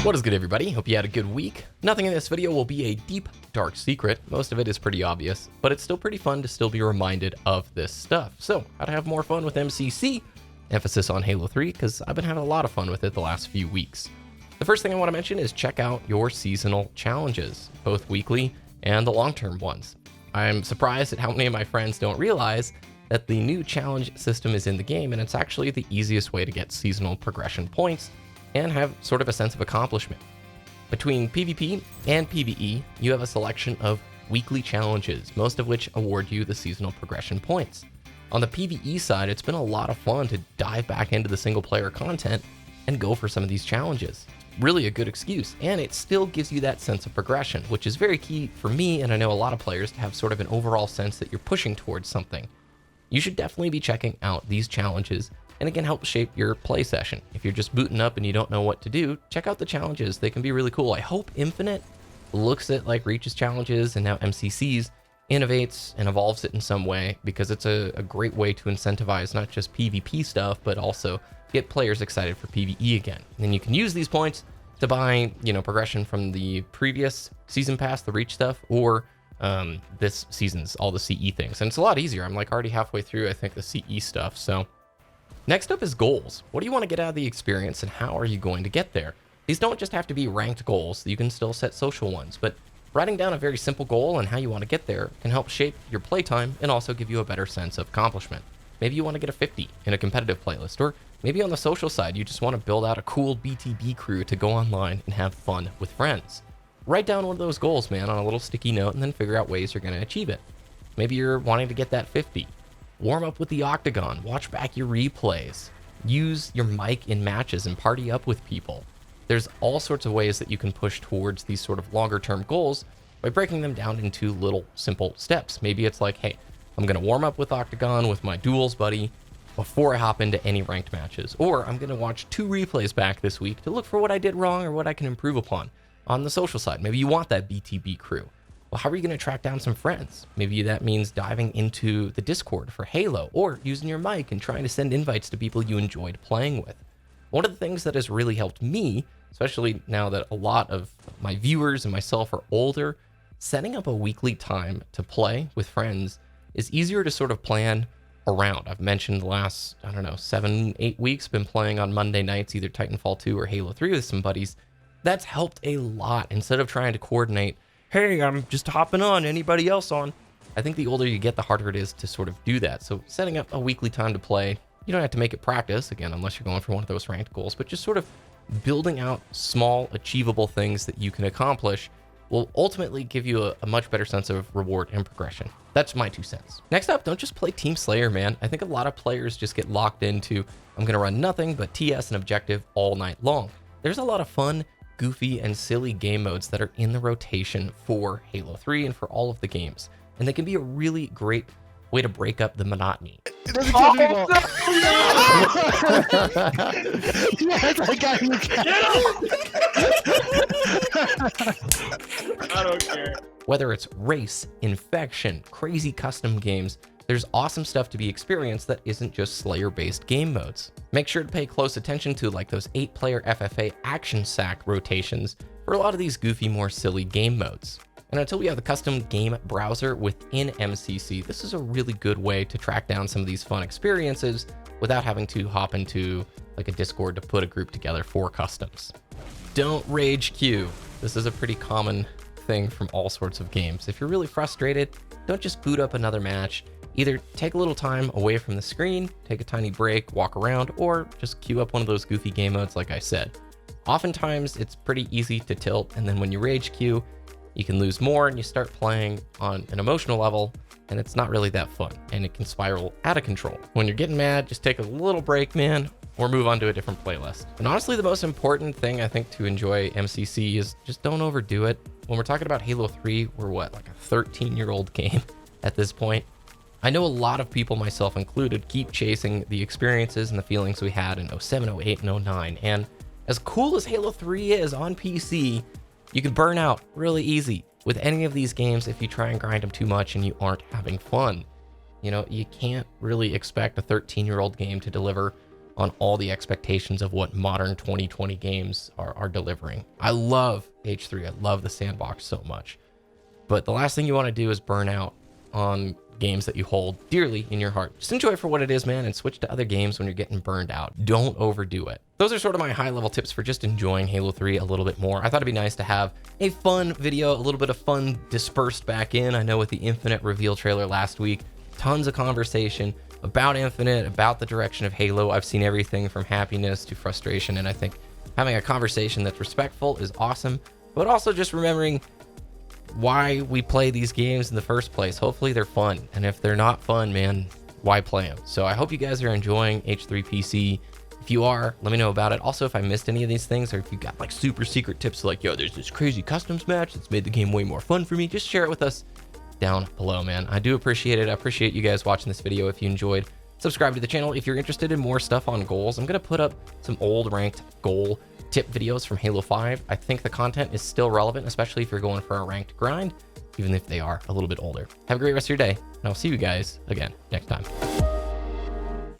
What is good, everybody? Hope you had a good week. Nothing in this video will be a deep, dark secret. Most of it is pretty obvious, but it's still pretty fun to still be reminded of this stuff. So, how to have more fun with MCC? Emphasis on Halo 3, because I've been having a lot of fun with it the last few weeks. The first thing I want to mention is check out your seasonal challenges, both weekly and the long-term ones. I'm surprised at how many of my friends don't realize that the new challenge system is in the game, and it's actually the easiest way to get seasonal progression points and have sort of a sense of accomplishment. Between PvP and PvE, you have a selection of weekly challenges, most of which award you the seasonal progression points. On the PvE side, it's been a lot of fun to dive back into the single player content and go for some of these challenges. Really a good excuse, and it still gives you that sense of progression, which is very key for me, and I know a lot of players, to have sort of an overall sense that you're pushing towards something. You should definitely be checking out these challenges, and it can help shape your play session. If you're just booting up and you don't know what to do, check out the challenges. They can be really cool. I hope Infinite looks at like Reach's challenges and now MCC's, innovates and evolves it in some way, because it's a great way to incentivize not just PvP stuff, but also get players excited for PvE again. And then you can use these points to buy, progression from the previous season pass, the Reach stuff, or this season's all the CE things. And it's a lot easier. I'm like already halfway through, I think, the CE stuff. So next up is goals. What do you want to get out of the experience, and how are you going to get there? These don't just have to be ranked goals. You can still set social ones, but writing down a very simple goal and how you want to get there can help shape your playtime and also give you a better sense of accomplishment. Maybe you want to get a 50 in a competitive playlist, or maybe on the social side, you just want to build out a cool BTB crew to go online and have fun with friends. Write down one of those goals, man, on a little sticky note, and then figure out ways you're going to achieve it. Maybe you're wanting to get that 50. Warm up with the octagon, watch back your replays, use your mic in matches and party up with people. There's all sorts of ways that you can push towards these sort of longer term goals by breaking them down into little simple steps. Maybe it's like, hey, I'm going to warm up with octagon with my duels buddy before I hop into any ranked matches, or I'm going to watch 2 replays back this week to look for what I did wrong or what I can improve upon. On the social side, maybe you want that BTB crew. Well, how are you going to track down some friends? Maybe that means diving into the Discord for Halo, or using your mic and trying to send invites to people you enjoyed playing with. One of the things that has really helped me, especially now that a lot of my viewers and myself are older, setting up a weekly time to play with friends is easier to sort of plan around. I've mentioned the last, 7-8 weeks, been playing on Monday nights, either Titanfall 2 or Halo 3 with some buddies. That's helped a lot. Instead of trying to coordinate, hey, I'm just hopping on, anybody else on? I think the older you get, the harder it is to sort of do that. So setting up a weekly time to play, you don't have to make it practice, again, unless you're going for one of those ranked goals, but just sort of building out small, achievable things that you can accomplish will ultimately give you a much better sense of reward and progression. That's my 2 cents. Next up, don't just play Team Slayer, man. I think a lot of players just get locked into, I'm going to run nothing but TS and objective all night long. There's a lot of fun, goofy, and silly game modes that are in the rotation for Halo 3 and for all of the games, and they can be a really great way to break up the monotony. Yes, I got you. I don't care. Whether it's race, infection, crazy custom games, there's awesome stuff to be experienced that isn't just Slayer-based game modes. Make sure to pay close attention to like those 8-player FFA action sack rotations for a lot of these goofy, more silly game modes. And until we have the custom game browser within MCC, this is a really good way to track down some of these fun experiences without having to hop into like a Discord to put a group together for customs. Don't rage queue. This is a pretty common thing from all sorts of games. If you're really frustrated, don't just boot up another match. Either take a little time away from the screen, take a tiny break, walk around, or just queue up one of those goofy game modes like I said. Oftentimes, it's pretty easy to tilt, and then when you rage queue, you can lose more and you start playing on an emotional level, and it's not really that fun, and it can spiral out of control. When you're getting mad, just take a little break, man, or move on to a different playlist. And honestly, the most important thing I think to enjoy MCC is just don't overdo it. When we're talking about Halo 3, we're like a 13-year-old game at this point. I know a lot of people, myself included, keep chasing the experiences and the feelings we had in 07, 08, and 09. And as cool as Halo 3 is on PC, you can burn out really easy with any of these games if you try and grind them too much and you aren't having fun. You can't really expect a 13-year-old game to deliver on all the expectations of what modern 2020 games are delivering. I love H3. I love the sandbox so much. But the last thing you want to do is burn out on games that you hold dearly in your heart. Just enjoy it for what it is, man, and switch to other games when you're getting burned out. Don't overdo it. Those are sort of my high-level tips for just enjoying Halo 3 a little bit more. I thought it'd be nice to have a fun video, a little bit of fun dispersed back in. I know with the Infinite reveal trailer last week, tons of conversation about Infinite, about the direction of Halo. I've seen everything from happiness to frustration, and I think having a conversation that's respectful is awesome, but also just remembering why we play these games in the first place. Hopefully they're fun, and if they're not fun, man, why play them? So I hope you guys are enjoying H3 PC. If you are, let me know about it. Also, if I missed any of these things, or if you got like super secret tips like, yo, there's this crazy customs match that's made the game way more fun for me, just share it with us down below, man. I do appreciate it. I appreciate you guys watching this video. If you enjoyed, subscribe to the channel. If you're interested in more stuff on goals, I'm going to put up some old ranked goal tip videos from Halo 5. I think the content is still relevant, especially if you're going for a ranked grind, even if they are a little bit older. Have a great rest of your day, and I'll see you guys again next time.